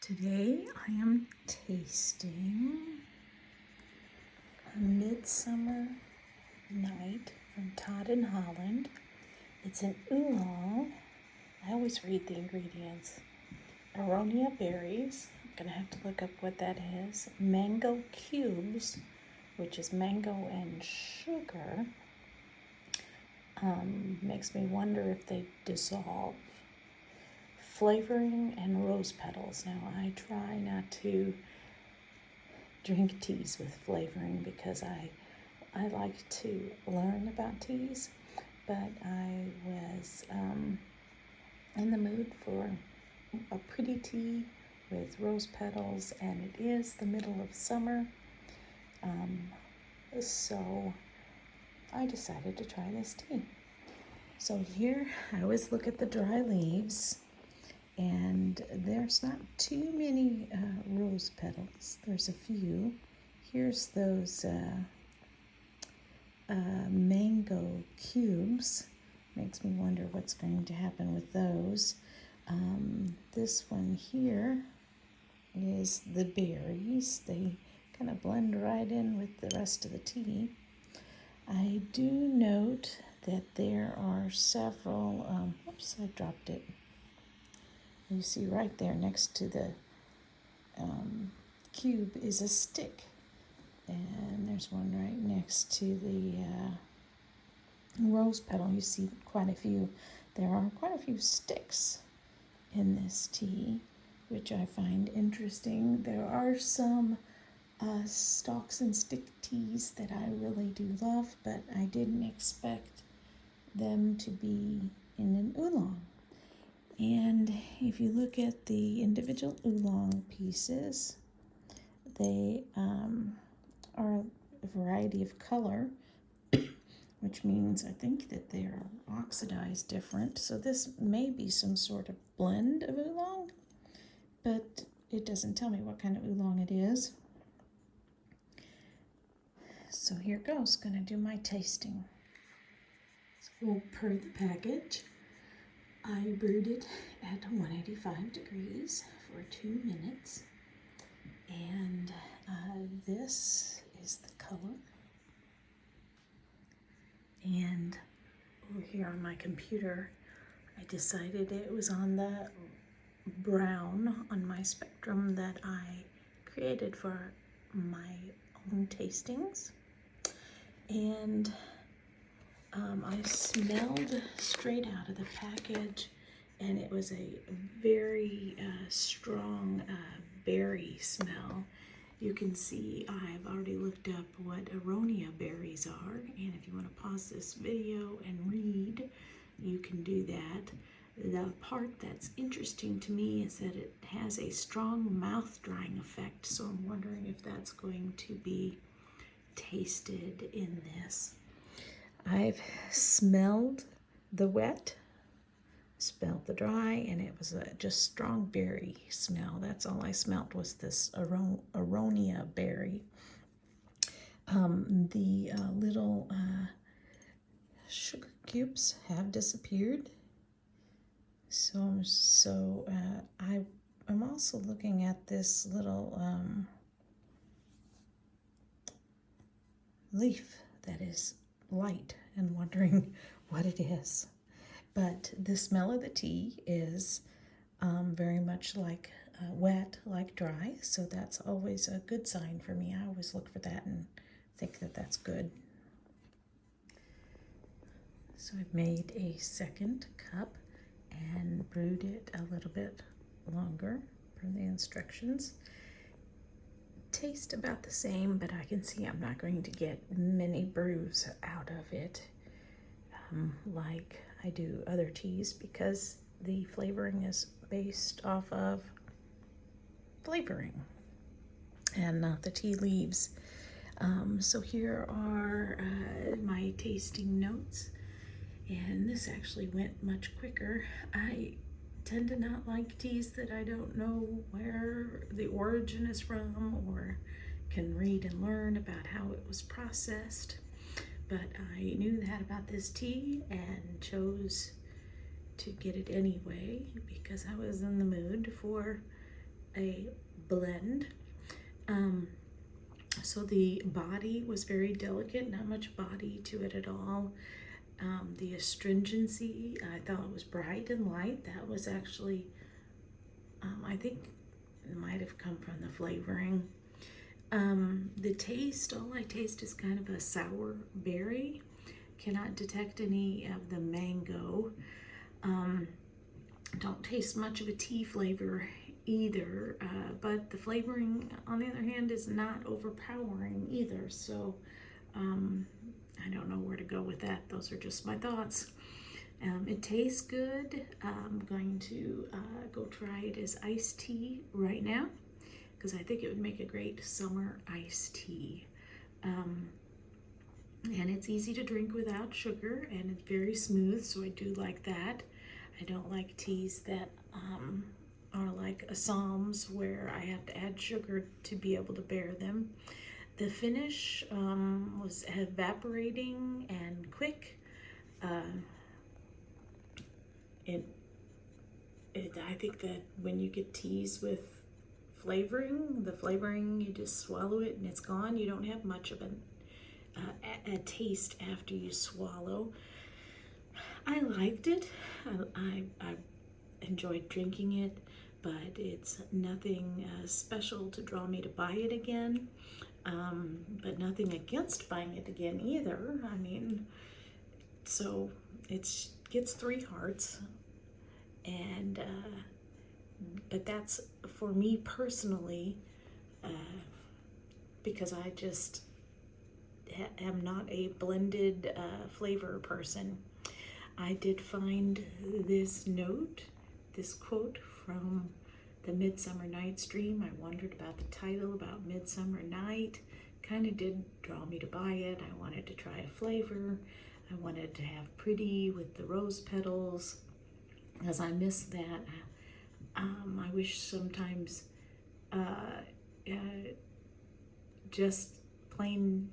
Today I am tasting a MidSummer Night from Todd Holland. It's an oolong. I always read the ingredients. Aronia berries. I'm gonna have to look up what that is. Mango cubes, which is mango and sugar. Makes me wonder if they dissolve. Flavoring and rose petals. Now I try not to drink teas with flavoring because I like to learn about teas, but I was in the mood for a pretty tea with rose petals, and it is the middle of summer, so I decided to try this tea. So here I always look at the dry leaves, and there's not too many rose petals. There's a few. Here's those mango cubes. Makes me wonder what's going to happen with those. This one here is the berries. They kind of blend right in with the rest of the tea. I do note that there are several, oops, I dropped it. You see right there next to the cube is a stick, and there's one right next to the rose petal. You see quite a few. There are quite a few sticks in this tea, which I find interesting. There are some stalks and stick teas that I really do love, but I didn't expect them to be in an oolong. And if you look at the individual oolong pieces, they are a variety of color, which means I think that they are oxidized different. So this may be some sort of blend of oolong, but it doesn't tell me what kind of oolong it is. So here goes, gonna do my tasting. So per the package, I brewed it at 185 degrees for 2 minutes, and this is the color. And over here on my computer, I decided it was on the brown on my spectrum that I created for my own tastings. And I smelled straight out of the package, and it was a very strong berry smell. You can see I've already looked up what aronia berries are, and if you want to pause this video and read, you can do that. The part that's interesting to me is that it has a strong mouth drying effect, so I'm wondering if that's going to be tasted in this. I've smelled the wet, smelled the dry, and it was a just strong berry smell. That's all I smelled was this aronia berry. The little sugar cubes have disappeared. I'm also looking at this little leaf that is light and wondering what it is. But the smell of the tea is very much like wet, like dry, so that's always a good sign for me. I always look for that and think that that's good. So I've made a second cup and brewed it a little bit longer from the instructions. Taste about the same, but I can see I'm not going to get many brews out of it like I do other teas, because the flavoring is based off of flavoring and not the tea leaves. So here are my tasting notes, and this actually went much quicker. I tend to not like teas that I don't know where the origin is from or can read and learn about how it was processed. But I knew that about this tea and chose to get it anyway because I was in the mood for a blend. So the body was very delicate, not much body to it at all. The astringency, I thought it was bright and light. That was actually, I think it might have come from the flavoring. The taste, all I taste is kind of a sour berry. Cannot detect any of the mango. Don't taste much of a tea flavor either, but the flavoring, on the other hand, is not overpowering either. So I don't know where to go with that. Those are just my thoughts. It tastes good. I'm going to go try it as iced tea right now, because I think it would make a great summer iced tea. And it's easy to drink without sugar, and it's very smooth, so I do like that. I don't like teas that are like Assam's, where I have to add sugar to be able to bear them. The finish was evaporating and quick. I think that when you get teas with flavoring, the flavoring, you just swallow it and it's gone. You don't have much of a taste after you swallow. I liked it. I enjoyed drinking it, but it's nothing special to draw me to buy it again. But nothing against buying it again either. I mean, so it gets 3 hearts, and but that's for me personally, because I just am not a blended flavor person. I did find this note, this quote from the Midsummer Night's Dream. I wondered about the title, about Midsummer Night. Kind of did draw me to buy it. I wanted to try a flavor. I wanted to have pretty with the rose petals, as I miss that. I wish sometimes just plain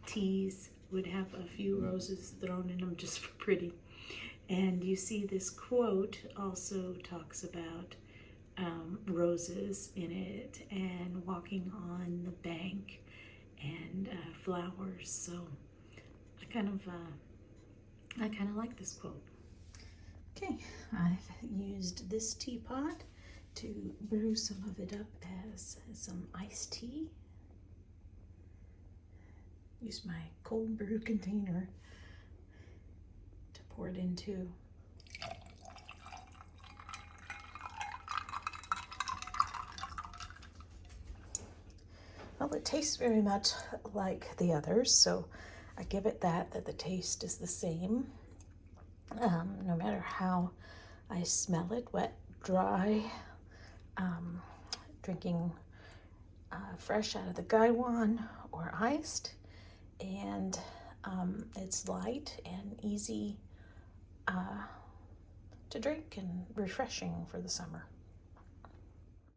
teas would have a few roses thrown in them just for pretty. And you see this quote also talks about roses in it, and walking on the bank, and flowers. So I kind of like this quote. Okay, I've used this teapot to brew some of it up as some iced tea. Use my cold brew container to pour it into. Well, it tastes very much like the others, so I give it that the taste is the same. No matter how I smell it, wet, dry, drinking fresh out of the gaiwan or iced, and it's light and easy to drink and refreshing for the summer.